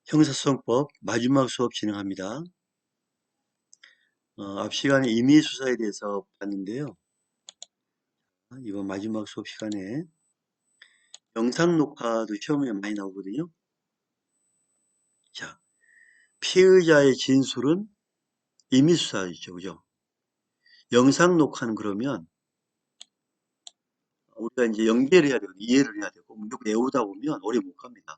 형사소송법 마지막 수업 진행합니다. 앞 시간에 임의수사에 대해서 봤는데요. 이번 마지막 수업 시간에 영상 녹화도 시험에 많이 나오거든요. 자, 피의자의 진술은 임의수사이죠, 그죠? 영상 녹화는 그러면 우리가 이제 연계를 해야 되고 이해를 해야 되고 무조건 외우다 보면 오래 못 갑니다.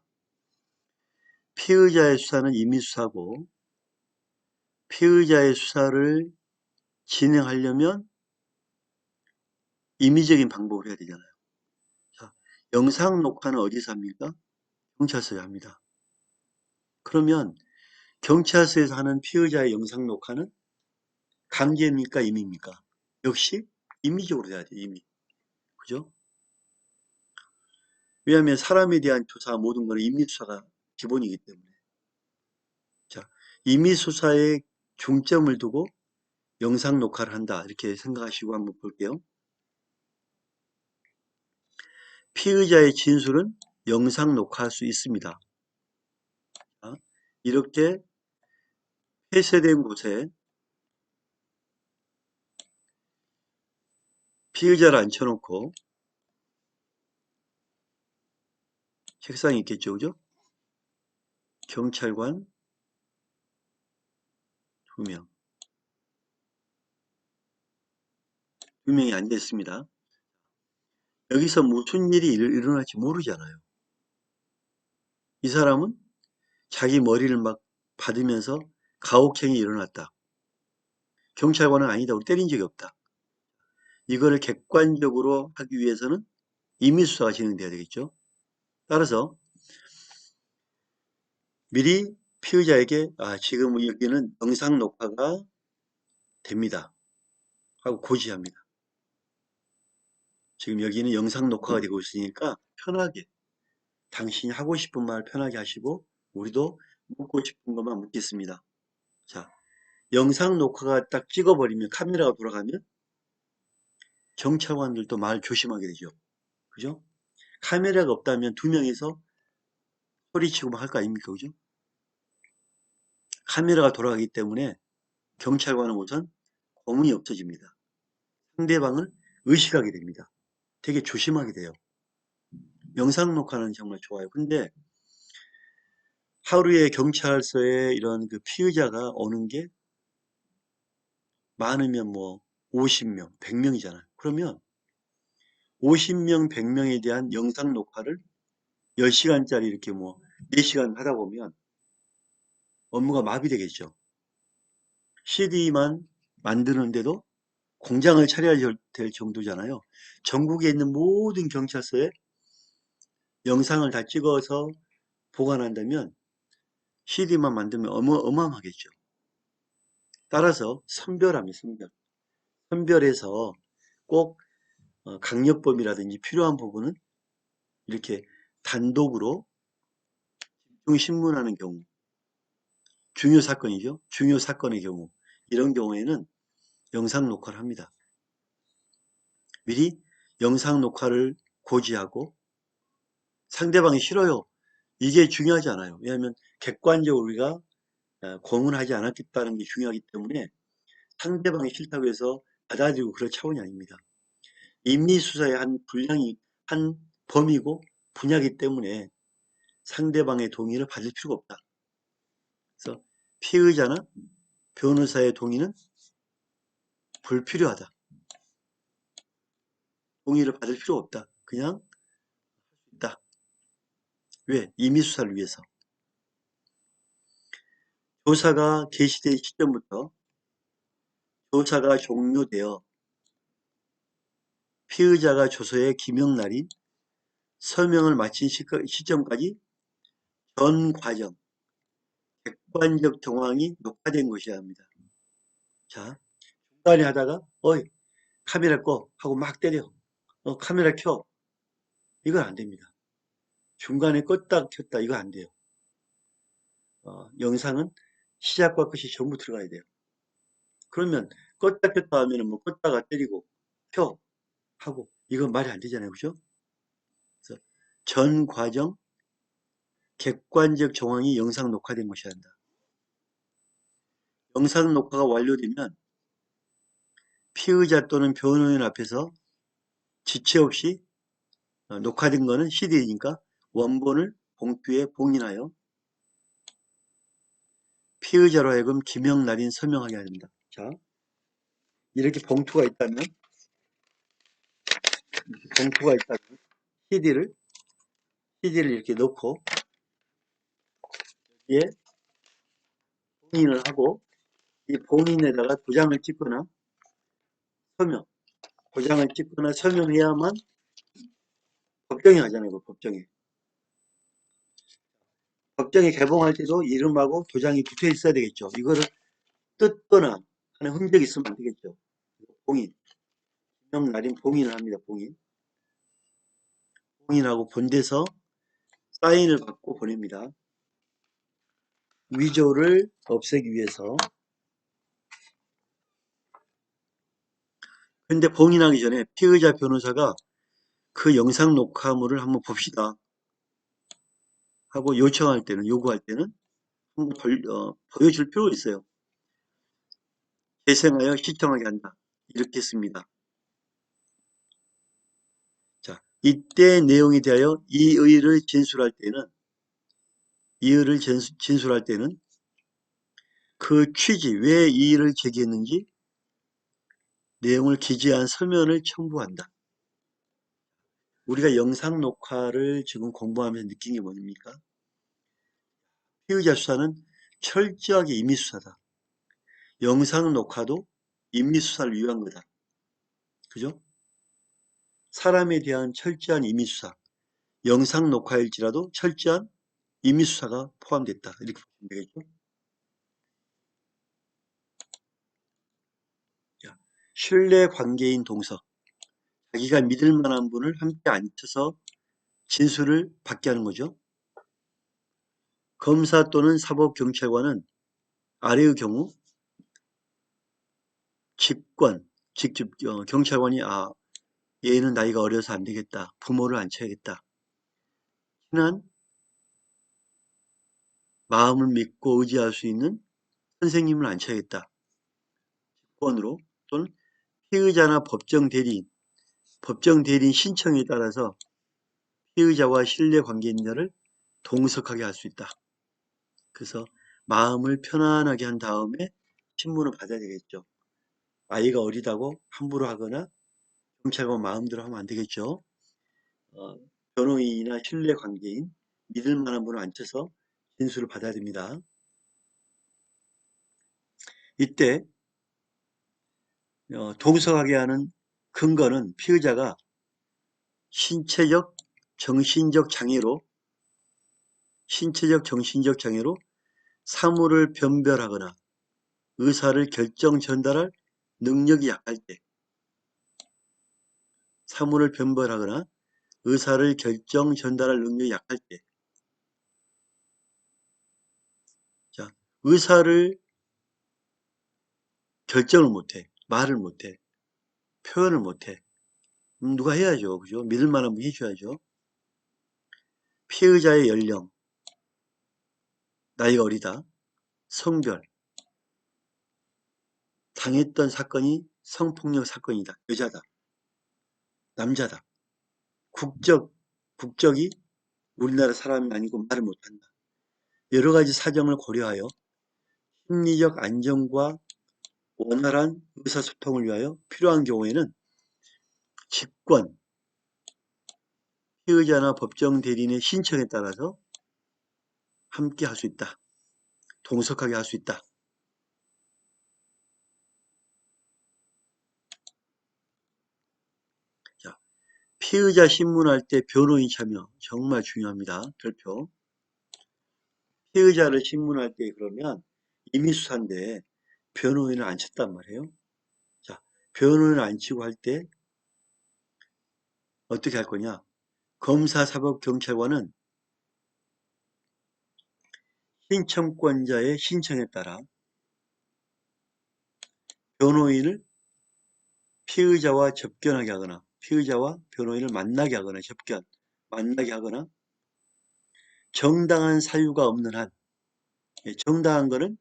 피의자의 수사는 임의수사고 피의자의 수사를 진행하려면 임의적인 방법을 해야 되잖아요. 자, 영상 녹화는 어디서 합니까? 경찰서에 합니다. 그러면 경찰서에서 하는 피의자의 영상 녹화는 강제입니까? 임의입니까? 역시 임의적으로 해야 돼요. 임의. 그죠? 왜냐하면 사람에 대한 조사 모든 것은 임의수사가 기본이기 때문에. 자, 임의수사에 중점을 두고 영상 녹화를 한다. 이렇게 생각하시고 한번 볼게요. 피의자의 진술은 영상 녹화할 수 있습니다. 자, 이렇게 폐쇄된 곳에 피의자를 앉혀놓고 책상이 있겠죠, 그죠? 경찰관 2명. 2명이 앉아 있습니다. 여기서 무슨 일이 일어날지 모르잖아요. 이 사람은 자기 머리를 막 받으면서 가혹행위 일어났다. 경찰관은 아니다. 우리 때린 적이 없다. 이거를 객관적으로 하기 위해서는 임의수사가 진행돼야 되겠죠. 따라서 미리 피의자에게 지금 여기는 영상 녹화가 됩니다. 하고 고지합니다. 지금 여기는 영상 녹화가 되고 있으니까 편하게 당신이 하고 싶은 말 편하게 하시고 우리도 묻고 싶은 것만 묻겠습니다. 자, 영상 녹화가 딱 찍어버리면 카메라가 돌아가면 경찰관들도 말 조심하게 되죠. 그죠? 카메라가 없다면 2명이서 소리치고 막 할 거 아닙니까? 그죠? 카메라가 돌아가기 때문에 경찰관은 우선 고문이 없어집니다. 상대방을 의식하게 됩니다. 되게 조심하게 돼요. 영상 녹화는 정말 좋아요. 근데 하루에 경찰서에 이런 그 피의자가 오는 게 많으면 뭐 50명, 100명이잖아요. 그러면 50명, 100명에 대한 영상 녹화를 10시간짜리 이렇게 뭐 4시간 하다 보면 업무가 마비되겠죠. CD만 만드는데도 공장을 차려야 될 정도잖아요. 전국에 있는 모든 경찰서에 영상을 다 찍어서 보관한다면 CD만 만들면 어마어마하겠죠. 따라서 선별합니다. 선별해서 꼭 강력범이라든지 필요한 부분은 이렇게 단독으로 집중신문하는 경우, 중요 사건이죠. 중요 사건의 경우, 이런 경우에는 영상 녹화를 합니다. 미리 영상 녹화를 고지하고 상대방이 싫어요. 이게 중요하지 않아요. 왜냐하면 객관적으로 우리가 고문하지 않았겠다는 게 중요하기 때문에 상대방이 싫다고 해서 받아들이고 그럴 차원이 아닙니다. 임의수사의 한 분량이 한 범위고 분야이기 때문에 상대방의 동의를 받을 필요가 없다. 그래서 피의자나 변호사의 동의는 불필요하다. 동의를 받을 필요 없다. 그냥 있다. 왜? 임의수사를 위해서. 조사가 개시된 시점부터 조사가 종료되어 피의자가 조서의 기명날인 서명을 마친 시점까지 전 과정, 객관적 정황이 녹화된 것이어야 합니다. 자, 중간에 하다가 어이 카메라 꺼 하고 막 때려. 카메라 켜. 이건 안 됩니다. 중간에 껐다 켰다 이거 안 돼요. 영상은 시작과 끝이 전부 들어가야 돼요. 그러면 껐다 켰다 하면은 뭐 껐다가 때리고 켜 하고 이건 말이 안 되잖아요. 그죠? 그래서 전 과정 객관적 정황이 영상 녹화된 것이야 한다. 영상 녹화가 완료되면 피의자 또는 변호인 앞에서 지체 없이 녹화된 거는 CD니까 원본을 봉투에 봉인하여 피의자로 하여금 기명 날인 서명하게 합니다. 자, 이렇게 봉투가 있다면 CD를 이렇게 넣고 여기에 봉인을 하고 이 봉인에다가 도장을 찍거나 서명해야만 법정에 하잖아요. 그 법정에 개봉할 때도 이름하고 도장이 붙어 있어야 되겠죠. 이거를 뜯거나 하는 흔적이 있으면 안 되겠죠. 봉인, 기명 날인 봉인을 합니다. 봉인하고 본대서 사인을 받고 보냅니다. 위조를 없애기 위해서. 근데 봉인하기 전에 피의자 변호사가 그 영상 녹화물을 한번 봅시다 하고 요구할 때는 한번 보여줄 필요가 있어요. 재생하여 시청하게 한다. 이렇게 씁니다. 자, 이때 내용에 대하여 이의를 진술할 때는 그 취지, 왜 이의를 제기했는지 내용을 기재한 서면을 첨부한다. 우리가 영상 녹화를 지금 공부하면서 느낀 게 뭡니까? 피의자 수사는 철저하게 임의수사다. 영상 녹화도 임의수사를 위한 거다. 그죠? 사람에 대한 철저한 임의수사, 영상 녹화일지라도 철저한 임의수사가 포함됐다. 이렇게 보시면 되겠죠? 자, 신뢰관계인 동서, 자기가 믿을 만한 분을 함께 앉혀서 진술을 받게 하는 거죠. 검사 또는 사법경찰관은 아래의 경우 직접 경찰관이 얘는 나이가 어려서 안 되겠다. 부모를 앉혀야겠다. 친한 마음을 믿고 의지할 수 있는 선생님을 앉혀야겠다. 직권으로 또는 피의자나 법정 대리인 신청에 따라서 피의자와 신뢰관계인자를 동석하게 할 수 있다. 그래서 마음을 편안하게 한 다음에 신문을 받아야 되겠죠. 아이가 어리다고 함부로 하거나 경찰관 마음대로 하면 안 되겠죠. 변호인이나 신뢰관계인 믿을 만한 분을 앉혀서 진술을 받아야 됩니다. 이때 동석하게 하는 근거는 피의자가 신체적, 정신적 장애로 사물을 변별하거나 의사를 결정 전달할 능력이 약할 때, 사물을 변별하거나 의사를 결정 전달할 능력이 약할 때, 자, 의사를 결정을 못해, 말을 못해, 표현을 못해. 누가 해야죠, 그죠? 믿을 만한 분이 해줘야죠. 피의자의 연령, 나이가 어리다, 성별, 당했던 사건이 성폭력 사건이다, 여자다, 남자다, 국적이 우리나라 사람이 아니고 말을 못한다. 여러 가지 사정을 고려하여 심리적 안정과 원활한 의사소통을 위하여 필요한 경우에는 직권, 피의자나 법정 대리인의 신청에 따라서 함께 할 수 있다. 동석하게 할 수 있다. 자, 피의자 신문할 때 변호인 참여 정말 중요합니다. 별표. 피의자를 신문할 때 그러면 임의수사인데 변호인을 안 쳤단 말이에요. 자, 변호인을 안 치고 할 때 어떻게 할 거냐? 검사, 사법, 경찰관은 신청권자의 신청에 따라 변호인을 피의자와 접견하게 하거나 피의자와 변호인을 만나게 하거나 만나게 하거나 정당한 사유가 없는 한, 정당한 거는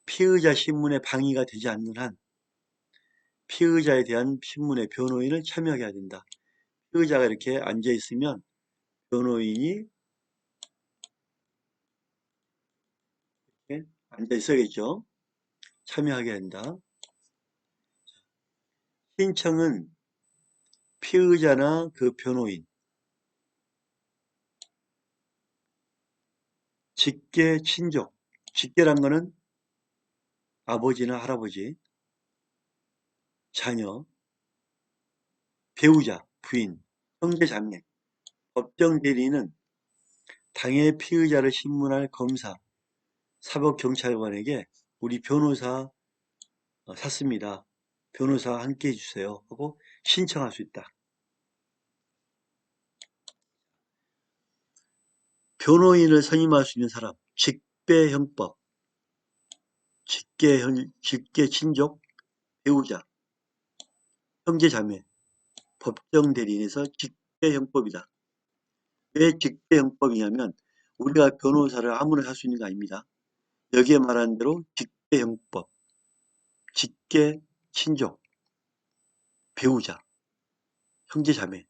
피의자 신문에 방해가 되지 않는 한 피의자에 대한 신문에 변호인을 참여하게 해야 된다. 피의자가 이렇게 앉아 있으면 변호인이 이렇게 앉아 있어야겠죠. 참여하게 한다. 신청은 피의자나 그 변호인, 직계 친족, 직계란 거는 아버지나 할아버지, 자녀, 배우자, 부인, 형제, 자매, 법정 대리인은 당해 피의자를 신문할 검사, 사법경찰관에게 우리 변호사 샀습니다. 변호사 함께 해주세요 하고 신청할 수 있다. 변호인을 선임할 수 있는 사람, 직배형법, 직계 친족, 배우자, 형제, 자매, 법정 대리인에서 직배형법이다. 왜 직배형법이냐면 우리가 변호사를 아무나 할 수 있는 거 아닙니다. 여기에 말한 대로 직배형법, 직계 친족, 배우자, 형제, 자매,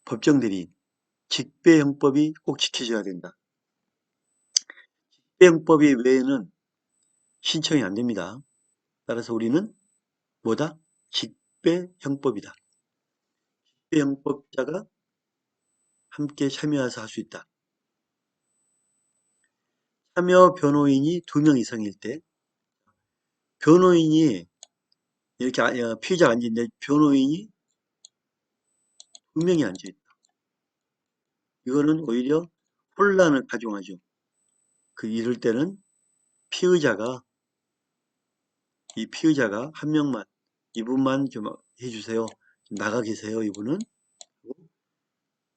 법정 대리인, 직배형법이 꼭 지켜져야 된다. 직배형법이 외에는 신청이 안 됩니다. 따라서 우리는 뭐다? 직배형법이다. 직배형법자가 함께 참여해서 할 수 있다. 참여 변호인이 2명 이상일 때 변호인이 이렇게 피의자가 앉아있는데 변호인이 2명이 앉아있다. 이거는 오히려 혼란을 가중하죠. 이럴 때는 피의자가 한 명만 이분만 좀 해주세요. 좀 나가 계세요. 이분은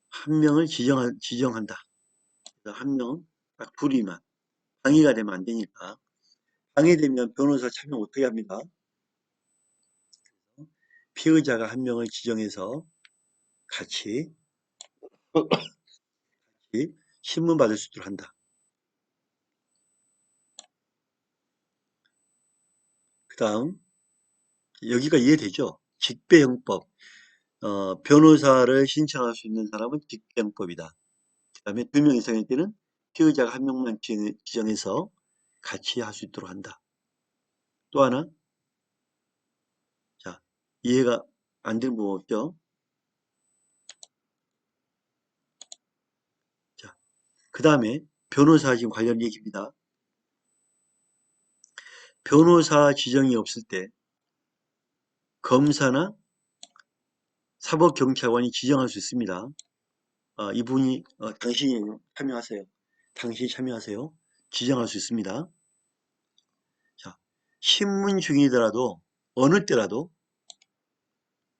한 명을 지정한다. 한 명, 딱 둘이만 방해가 되면 안 되니까. 방해되면 변호사 참여 어떻게 합니다. 피의자가 한 명을 지정해서 같이 신문 받을 수 있도록 한다. 그 다음 여기가 이해되죠? 직배형법. 변호사를 신청할 수 있는 사람은 직배형법이다. 그 다음에 2명 이상일 때는 피의자가 한 명만 지정해서 같이 할 수 있도록 한다. 또 하나, 자, 이해가 안 되는 부분 없죠? 자, 그 다음에 변호사 지금 관련 얘기입니다. 변호사 지정이 없을 때 검사나 사법경찰관이 지정할 수 있습니다. 이분이 당신이 참여하세요. 당신이 참여하세요. 지정할 수 있습니다. 자, 신문 중이더라도 어느 때라도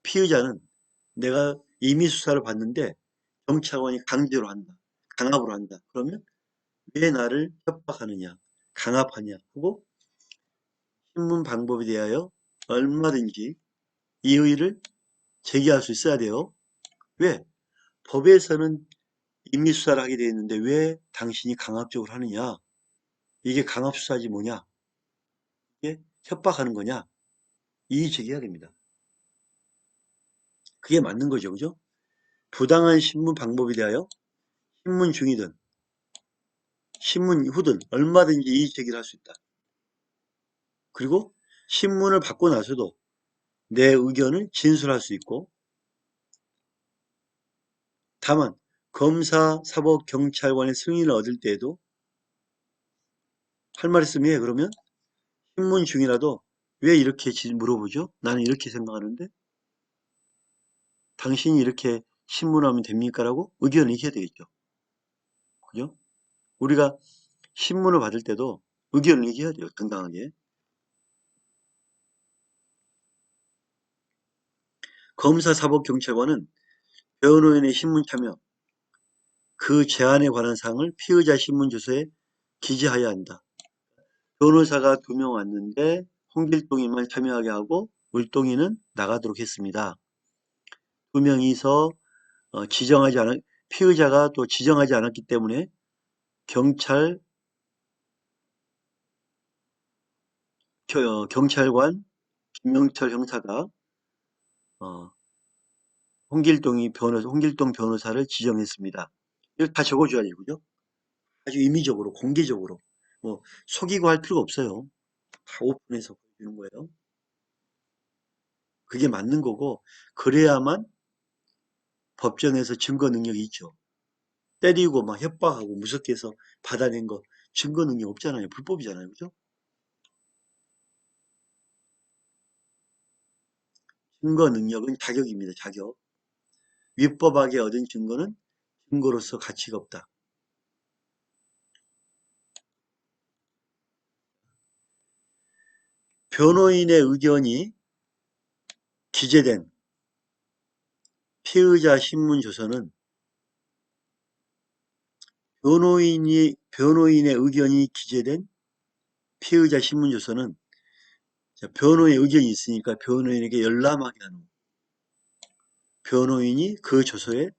피의자는 내가 임의 수사를 받는데 경찰관이 강제로 한다. 강압으로 한다. 그러면 왜 나를 협박하느냐, 강압하냐 하고 신문 방법에 대하여 얼마든지 이의를 제기할 수 있어야 돼요. 왜? 법에서는 임의수사를 하게 되어 있는데 왜 당신이 강압적으로 하느냐? 이게 강압수사지 뭐냐? 이게 협박하는 거냐? 이의 제기해야 됩니다. 그게 맞는 거죠. 그죠? 부당한 신문 방법에 대하여 신문 중이든 신문 후든 얼마든지 이의 제기를 할 수 있다. 그리고 신문을 받고 나서도 내 의견을 진술할 수 있고 다만 검사, 사법, 경찰관의 승인을 얻을 때에도 할 말 있으면 해. 그러면 신문 중이라도 왜 이렇게 물어보죠? 나는 이렇게 생각하는데 당신이 이렇게 신문하면 됩니까? 라고 의견을 얘기해야 되겠죠. 그죠? 우리가 신문을 받을 때도 의견을 얘기해야 돼요. 당당하게. 검사, 사법, 경찰관은 변호인의 신문 참여, 그 제안에 관한 사항을 피의자 신문 주소에 기재해야 한다. 변호사가 2명 왔는데 홍길동이만 참여하게 하고 물동이는 나가도록 했습니다. 2명이서 피의자가 또 지정하지 않았기 때문에 경찰관 김영철 형사가 어, 홍길동 변호사를 지정했습니다. 이걸 다 적어줘야 되고요. 아주 임의적으로, 공개적으로. 뭐, 속이고 할 필요가 없어요. 다 오픈해서 보여주는 거예요. 그게 맞는 거고, 그래야만 법정에서 증거 능력이 있죠. 때리고 막 협박하고 무섭게 해서 받아낸 거 증거 능력 없잖아요. 불법이잖아요. 그죠? 증거 능력은 자격입니다. 자격. 위법하게 얻은 증거는 증거로서 가치가 없다. 변호인의 의견이 기재된 피의자 신문 조서는 변호인의 의견이 기재된 피의자 신문 조서는 변호의 의견이 있으니까 변호인에게 열람하게 하는 변호인이 그 조서에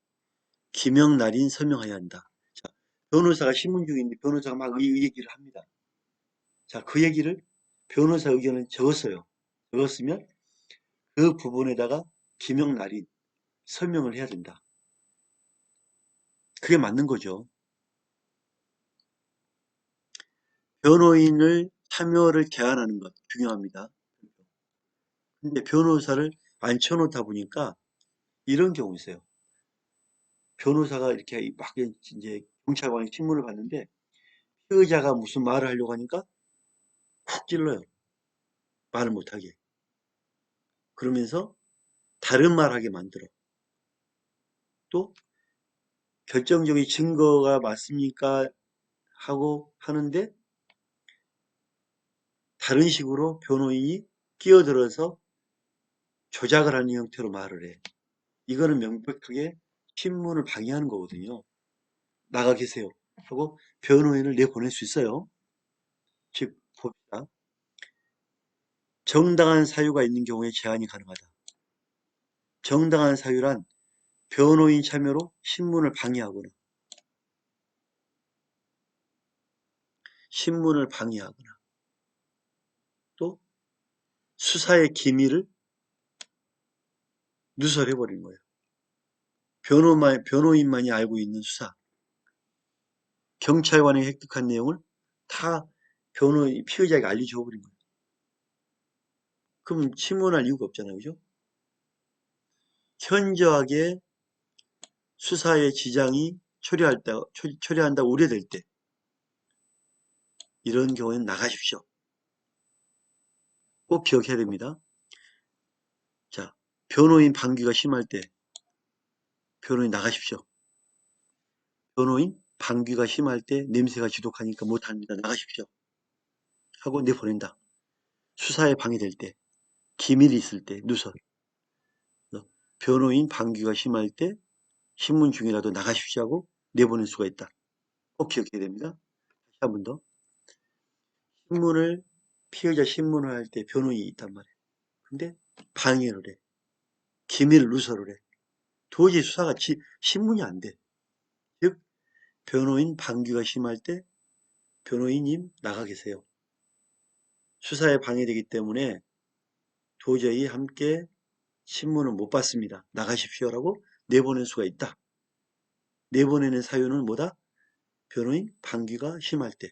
기명 날인 서명해야 한다. 자, 변호사가 신문 중인데 변호사가 막 이 얘기를 합니다. 자, 그 얘기를 변호사 의견을 적었어요. 적었으면 그 부분에다가 기명 날인 서명을 해야 된다. 그게 맞는 거죠. 변호인을 참여를 제한하는 것 중요합니다. 근데 변호사를 앉혀놓다 보니까 이런 경우 있어요. 변호사가 이렇게 막 이제 경찰관이 신문을 봤는데 피의자가 무슨 말을 하려고 하니까 쿡 찔러요. 말을 못하게. 그러면서 다른 말하게 만들어. 또 결정적인 증거가 맞습니까? 하고 하는데 다른 식으로 변호인이 끼어들어서 조작을 하는 형태로 말을 해. 이거는 명백하게 신문을 방해하는 거거든요. 나가 계세요. 하고 변호인을 내보낼 수 있어요. 즉, 봅시다. 정당한 사유가 있는 경우에 제한이 가능하다. 정당한 사유란 변호인 참여로 신문을 방해하거나 또 수사의 기밀을 누설해버리는 거예요. 변호인만이 알고 있는 수사. 경찰관이 획득한 내용을 다 피의자에게 알려줘버린 거예요. 그럼 신문할 이유가 없잖아요. 그죠? 현저하게 수사의 지장이 초래한다 우려될 때 이런 경우에는 나가십시오. 꼭 기억해야 됩니다. 자, 변호인 방귀가 심할 때 변호인 나가십시오. 변호인 방귀가 심할 때 냄새가 지독하니까 못합니다. 나가십시오. 하고 내보낸다. 수사에 방해될 때, 기밀이 있을 때, 누설. 변호인 방귀가 심할 때 신문 중이라도 나가십시오 하고 내보낼 수가 있다. 꼭 기억해야 됩니다. 다시 한 번 더. 피의자 신문을 할 때 변호인이 있단 말이에요. 근데 방해를 해. 기밀 누설을 해. 도저히 수사가 신문이 안 돼. 즉, 변호인 방귀가 심할 때 변호인님 나가 계세요. 수사에 방해되기 때문에 도저히 함께 신문을 못 받습니다. 나가십시오라고 내보낼 수가 있다. 내보내는 사유는 뭐다? 변호인 방귀가 심할 때.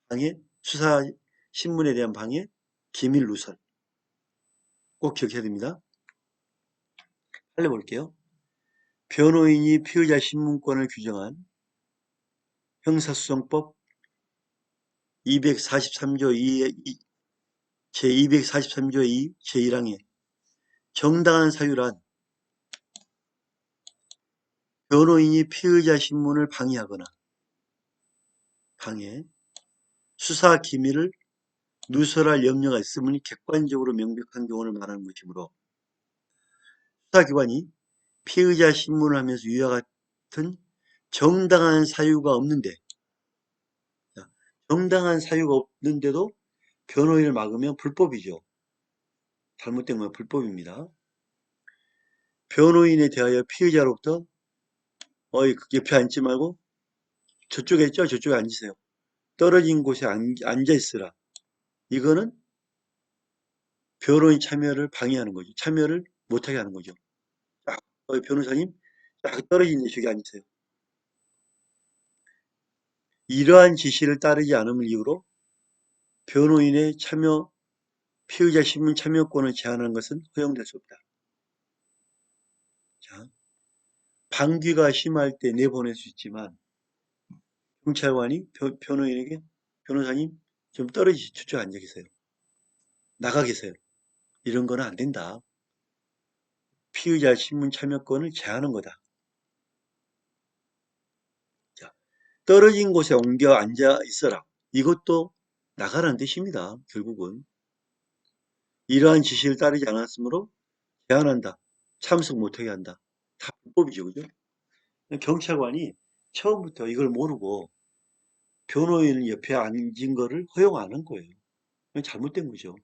방해, 수사 신문에 대한 방해, 기밀 누설. 꼭 기억해야 됩니다. 살려볼게요. 변호인이 피의자 신문권을 규정한 형사소송법 243조 2, 제243조 2, 제1항에 정당한 사유란 변호인이 피의자 신문을 방해하거나 수사 기밀을 누설할 염려가 있음을 객관적으로 명백한 경우를 말하는 것이므로 수사기관이 피의자 신문을 하면서 위와 같은 정당한 사유가 없는데 정당한 사유가 없는데도 변호인을 막으면 불법이죠. 잘못된 건 불법입니다. 변호인에 대하여 피의자로부터 옆에 앉지 말고 저쪽에 있죠? 저쪽에 앉으세요. 떨어진 곳에 앉아 있으라. 이거는 변호인 참여를 방해하는 거죠. 참여를 못하게 하는 거죠. 딱, 변호사님, 딱 떨어진 저기 앉으세요. 이러한 지시를 따르지 않음을 이유로 변호인의 참여, 피의자 신문 참여권을 제한하는 것은 허용될 수 없다. 자, 방귀가 심할 때 내보낼 수 있지만 경찰관이 변호인에게 변호사님 좀 저쪽 앉아 계세요. 나가 계세요. 이런 거는 안 된다. 피의자 신문 참여권을 제한하는 거다. 자, 떨어진 곳에 옮겨 앉아 있어라. 이것도 나가라는 뜻입니다. 결국은. 이러한 지시를 따르지 않았으므로 제한한다. 참석 못하게 한다. 다 불법이죠. 그죠? 경찰관이 처음부터 이걸 모르고 변호인 옆에 앉은 거를 허용하는 거예요. 잘못된 거죠.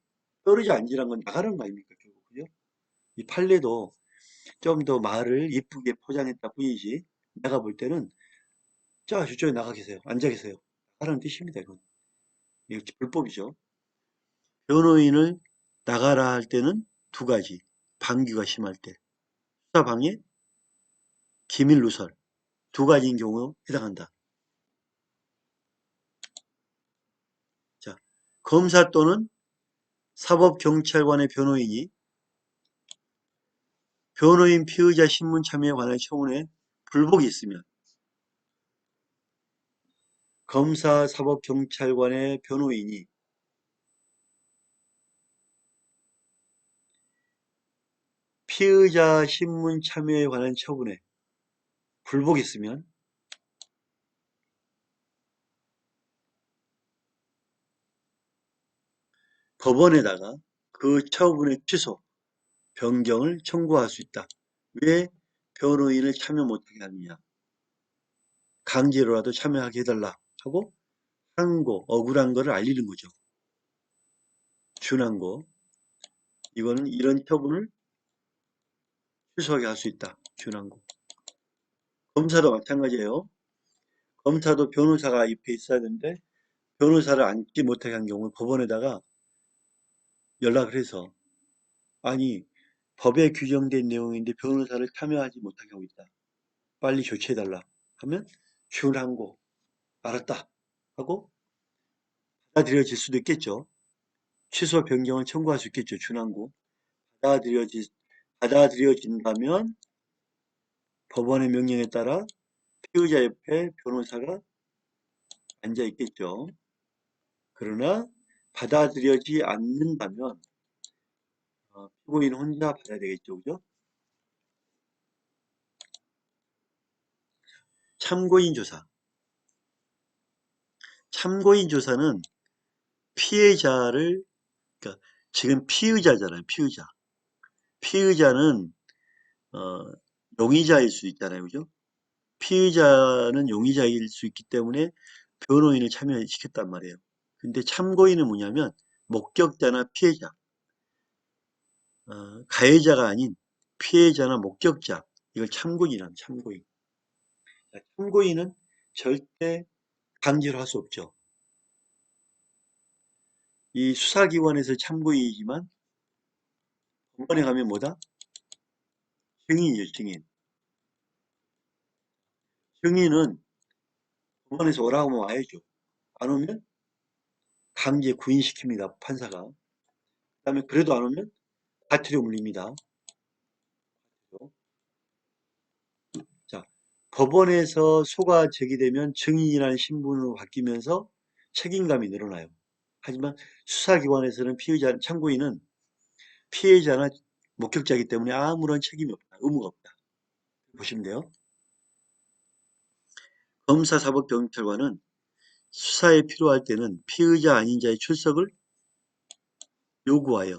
떨어져 앉으란 건 나가는 거 아닙니까? 결국. 그죠? 이 판례도 좀 더 말을 이쁘게 포장했다 뿐이지 내가 볼 때는 자 저쪽에 나가 계세요. 앉아 계세요. 나가라는 뜻입니다. 이건. 이거 불법이죠. 변호인을 나가라 할 때는 두 가지. 방귀가 심할 때. 수사방해, 기밀 누설. 두 가지인 경우 해당한다. 자, 검사 또는 사법경찰관의 변호인이 변호인 피의자 신문 참여에 관한 청원에 불복이 있으면 검사, 사법경찰관의 변호인이 피의자 신문 참여에 관한 처분에 불복이 있으면 법원에다가 그 처분의 취소, 변경을 청구할 수 있다. 왜 변호인을 참여 못하게 하느냐. 강제로라도 참여하게 해달라 하고 항고, 억울한 거를 알리는 거죠. 준항고. 이거는 이런 처분을 취소하게 할 수 있다. 준항고. 검사도 마찬가지예요. 검사도 변호사가 옆에 있어야 되는데 변호사를 앉지 못하게 한 경우 법원에다가 연락을 해서 아니 법에 규정된 내용인데 변호사를 참여하지 못하게 하고 있다. 빨리 조치해달라 하면 준항고 알았다 하고 받아들여질 수도 있겠죠. 취소 변경을 청구할 수 있겠죠. 준항고 받아들여진다면 법원의 명령에 따라 피의자 옆에 변호사가 앉아 있겠죠. 그러나 받아들여지지 않는다면 피고인 혼자 받아야 되겠죠. 그죠? 참고인 조사. 참고인 조사는 피해자를, 그러니까 지금 피의자잖아요. 피의자. 피의자는 용의자일 수 있잖아요. 그죠? 피의자는 용의자일 수 있기 때문에 변호인을 참여시켰단 말이에요. 근데 참고인은 뭐냐면 목격자나 피해자, 가해자가 아닌 피해자나 목격자, 이걸 참고인이랍니다. 참고인. 참고인은 절대 강제로 할 수 없죠. 이 수사기관에서 참고인이지만 법원에 가면 뭐다? 증인이죠, 증인. 증인은 법원에서 오라고 하면 와야죠. 안 오면 강제 구인시킵니다, 판사가. 그다음에 그래도 안 오면 과태료 물립니다. 자, 법원에서 소가 제기되면 증인이라는 신분으로 바뀌면서 책임감이 늘어나요. 하지만 수사기관에서는 참고인은 피해자나 목격자이기 때문에 아무런 책임이 없다. 의무가 없다. 보시면 돼요. 검사, 사법, 경찰관은 수사에 필요할 때는 피의자 아닌 자의 출석을 요구하여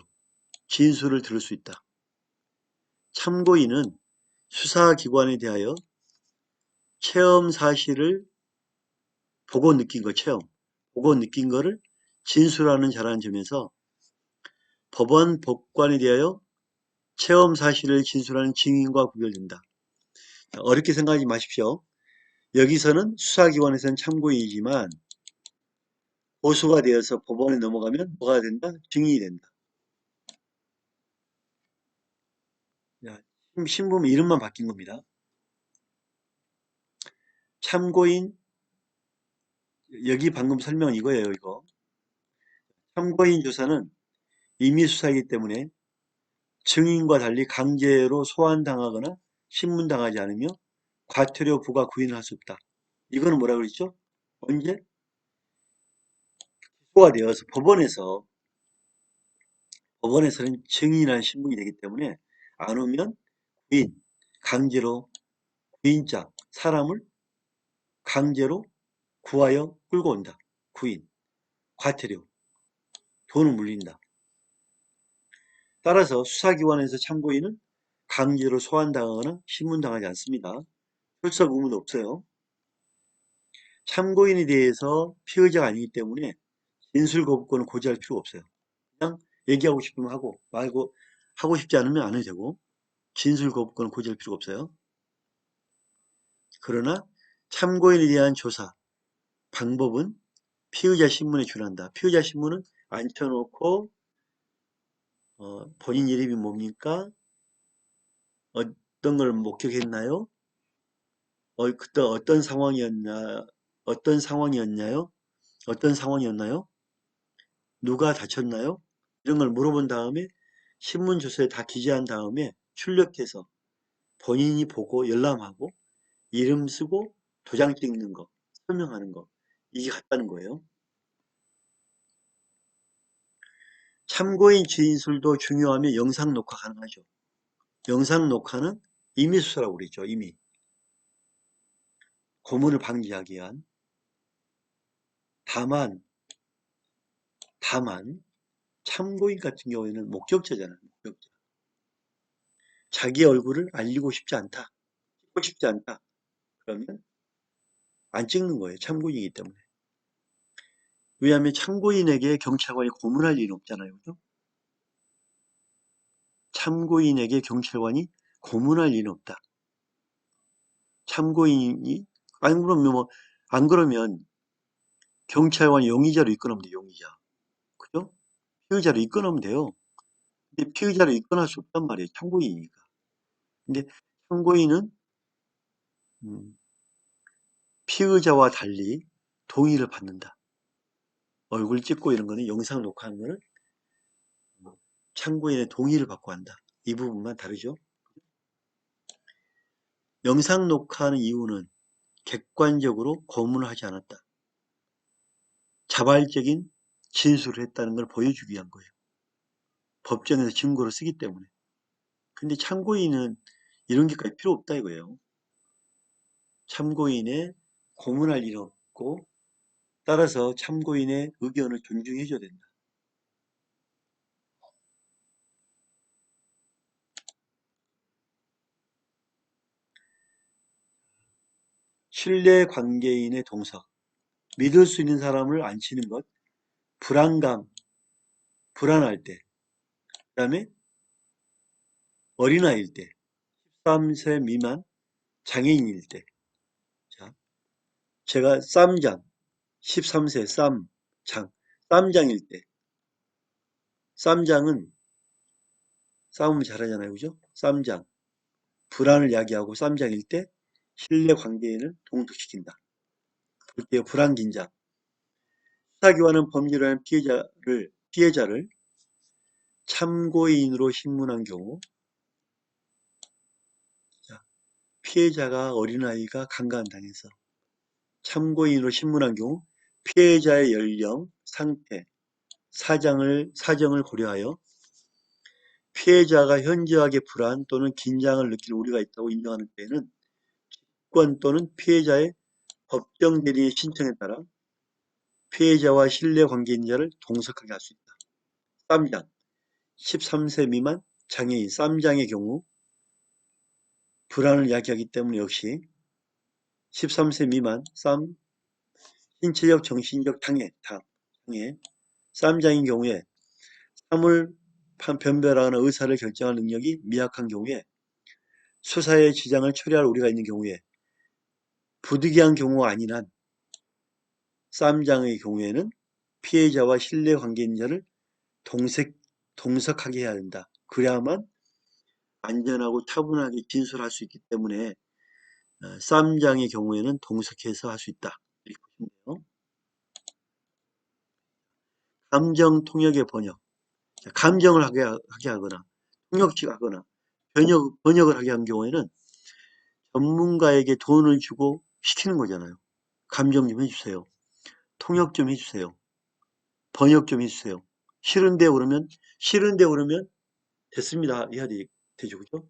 진술을 들을 수 있다. 참고인은 수사기관에 대하여 체험 사실을 보고 느낀 거, 보고 느낀 거를 진술하는 자라는 점에서 법원 법관에 대하여 체험 사실을 진술하는 증인과 구별된다. 어렵게 생각하지 마십시오. 여기서는 수사기관에서는 참고인이지만 고소가 되어서 법원에 넘어가면 뭐가 된다? 증인이 된다. 자, 신부는 이름만 바뀐 겁니다. 참고인, 여기 방금 설명은 이거예요, 이거. 참고인 조사는 임의수사이기 때문에 증인과 달리 강제로 소환당하거나 신문당하지 않으며 과태료 부과 구인을 할 수 없다. 이거는 뭐라 그랬죠? 언제? 기소가 되어서 법원에서는 증인이라는 신분이 되기 때문에 안 오면 구인, 강제로 구인장, 사람을 강제로 구하여 끌고 온다. 구인, 과태료, 돈을 물린다. 따라서 수사기관에서 참고인은 강제로 소환당하거나 신문당하지 않습니다. 출석 의무도 없어요. 참고인에 대해서 피의자가 아니기 때문에 진술 거부권을 고지할 필요가 없어요. 그냥 얘기하고 싶으면 하고 말고 하고 싶지 않으면 안 해도 되고 진술 거부권을 고지할 필요가 없어요. 그러나 참고인에 대한 조사 방법은 피의자 신문에 준한다. 피의자 신문은 앉혀놓고 본인 이름이 뭡니까? 어떤 걸 목격했나요? 그때 어떤 상황이었냐? 어떤 상황이었나요? 어떤 상황이었나요? 누가 다쳤나요? 이런 걸 물어본 다음에 신문 조서에 다 기재한 다음에 출력해서 본인이 보고 열람하고 이름 쓰고 도장 찍는 거, 설명하는 거 이게 같다는 거예요. 참고인 진술도 중요하면 영상 녹화 가능하죠. 영상 녹화는 임의수사라고 그랬죠. 이미 고문을 방지하기 위한. 다만 참고인 같은 경우에는 목격자잖아요. 목격자. 자기 얼굴을 알리고 싶지 않다. 찍고 싶지 않다. 그러면 안 찍는 거예요. 참고인이기 때문에. 왜냐하면 참고인에게 경찰관이 고문할 일은 없잖아요. 그죠? 참고인에게 경찰관이 고문할 일은 없다. 참고인이 아니 그러면 뭐 안 그러면 경찰관이 용의자로 입건하면 돼요. 용의자. 그죠? 피의자로 입건하면 돼요. 근데 피의자로 입건할 수 없단 말이에요. 참고인이니까. 근데 참고인은 음, 피의자와 달리 동의를 받는다. 얼굴 찍고 이런 거는 영상 녹화하는 거는 참고인의 동의를 받고 한다. 이 부분만 다르죠. 영상 녹화하는 이유는 객관적으로 고문을 하지 않았다. 자발적인 진술을 했다는 걸 보여주기 위한 거예요. 법정에서 증거로 쓰기 때문에. 근데 참고인은 이런 게까지 필요 없다 이거예요. 참고인의 고문할 일 없고 따라서 참고인의 의견을 존중해줘야 된다. 신뢰 관계인의 동석. 믿을 수 있는 사람을 앉히는 것. 불안감, 불안할 때. 그 다음에 어린아이일 때. 13세 미만 장애인일 때. 자, 제가 쌈장, 13세 쌈장일 때. 쌈장은 싸움을 잘하잖아요. 그죠? 쌈장. 불안을 야기하고 쌈장일 때 신뢰 관계인을 동석시킨다. 볼게요. 불안긴장. 수사기관은 범죄를 한 피해자를 참고인으로 신문한 경우, 피해자가 어린아이가 강간당해서 참고인으로 신문한 경우 피해자의 연령, 상태, 사정을 고려하여 피해자가 현저하게 불안 또는 긴장을 느낄 우려가 있다고 인정하는 때에는 직권 또는 피해자의 법정 대리인의 신청에 따라 피해자와 신뢰관계인 자를 동석하게 할 수 있다. 쌈장, 13세 미만 장애인 쌈장의 경우 불안을 야기하기 때문에 역시 13세 미만 신체적 정신적 장애 쌈장인 경우에 사물 변별하거나 의사를 결정할 능력이 미약한 경우에 수사의 지장을 초래할 우려가 있는 경우에 부득이한 경우가 아닌 한 쌈장의 경우에는 피해자와 신뢰관계 있는 자를 동석하게 해야 된다. 그래야만 안전하고 차분하게 진술할 수 있기 때문에 쌈장의 경우에는 동석해서 할 수 있다. 이렇게 보시면 돼요. 감정 통역의 번역. 감정을 하게 하거나 통역하거나 번역을 하게 한 경우에는 전문가에게 돈을 주고 시키는 거잖아요. 감정 좀 해주세요. 통역 좀 해주세요. 번역 좀 해주세요. 싫은데 그러면 됐습니다. 해야 되죠. 그죠?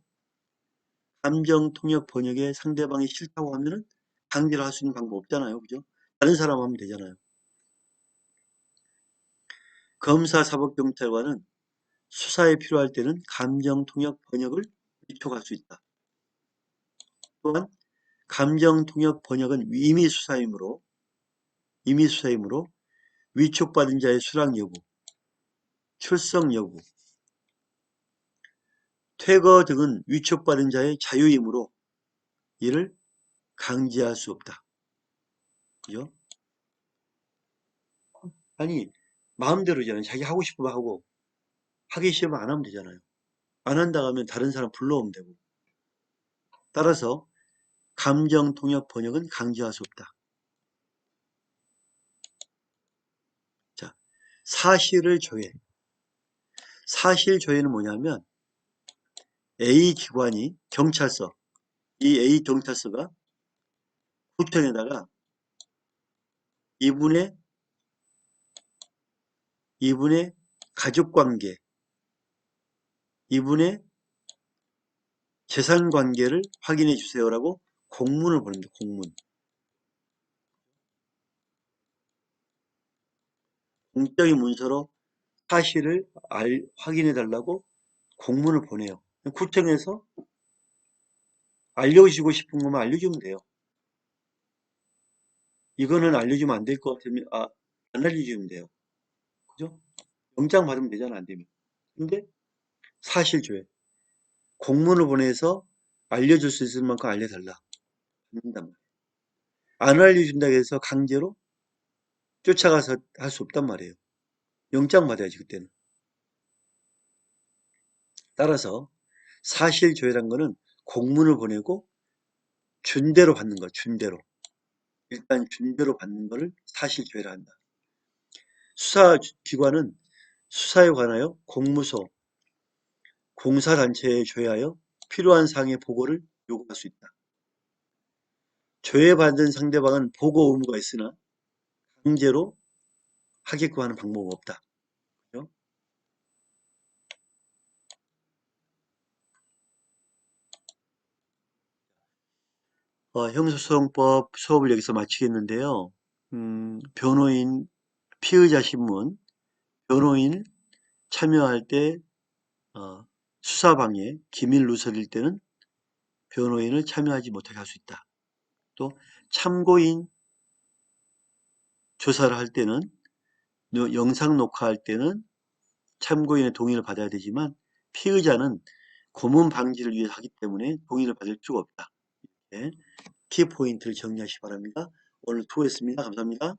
감정 통역 번역에 상대방이 싫다고 하면은 강제로 할 수 있는 방법 없잖아요. 그죠? 다른 사람 하면 되잖아요. 검사 사법경찰관은 수사에 필요할 때는 감정 통역 번역을 위촉할 수 있다. 또한 감정 통역 번역은 임의 수사이므로 위촉받은 자의 수락 여부, 출석 여부, 퇴거 등은 위촉받은 자의 자유이므로 이를 강제할 수 없다. 그죠? 아니, 마음대로잖아요. 자기 하고 싶으면 하고, 하기 싫으면 안 하면 되잖아요. 안 한다고 하면 다른 사람 불러오면 되고. 따라서 감정 통역 번역은 강제할 수 없다. 자, 사실을 조회. 사실 조회는 뭐냐면 A 기관이 경찰서, 이 A 경찰서가 구청에다가 이분의 가족관계, 이분의 재산관계를 확인해 주세요라고 공문을 보냅니다. 공문. 공적인 문서로 사실을 확인해 달라고 공문을 보내요. 구청에서 알려주고 싶은 것만 알려주면 돼요. 이거는 알려주면 안 될 것 같으면 안 알려주면 돼요. 그죠? 영장 받으면 되잖아, 안 되면. 근데 사실조회. 공문을 보내서 알려줄 수 있을 만큼 알려달라. 한단 말이에요. 안 알려준다고 해서 강제로 쫓아가서 할 수 없단 말이에요. 영장 받아야지, 그때는. 따라서 사실조회란 거는 공문을 보내고 준대로 받는 거, 준대로. 일단 준대로 받는 거를 사실조회라 한다. 수사기관은 수사에 관하여 공무소, 공사단체에 조회하여 필요한 사항의 보고를 요구할 수 있다. 조회받은 상대방은 보고 의무가 있으나 강제로 하게끔 하는 방법은 없다. 그죠? 형사소송법 수업을 여기서 마치겠는데요. 변호인, 피의자 신문, 변호인 참여할 때 수사방해, 기밀 누설일 때는 변호인을 참여하지 못하게 할 수 있다. 또 참고인 조사를 할 때는 영상 녹화할 때는 참고인의 동의를 받아야 되지만 피의자는 고문 방지를 위해 하기 때문에 동의를 받을 필요가 없다. 네, 키포인트를 정리하시기 바랍니다. 오늘 수고했습니다. 감사합니다.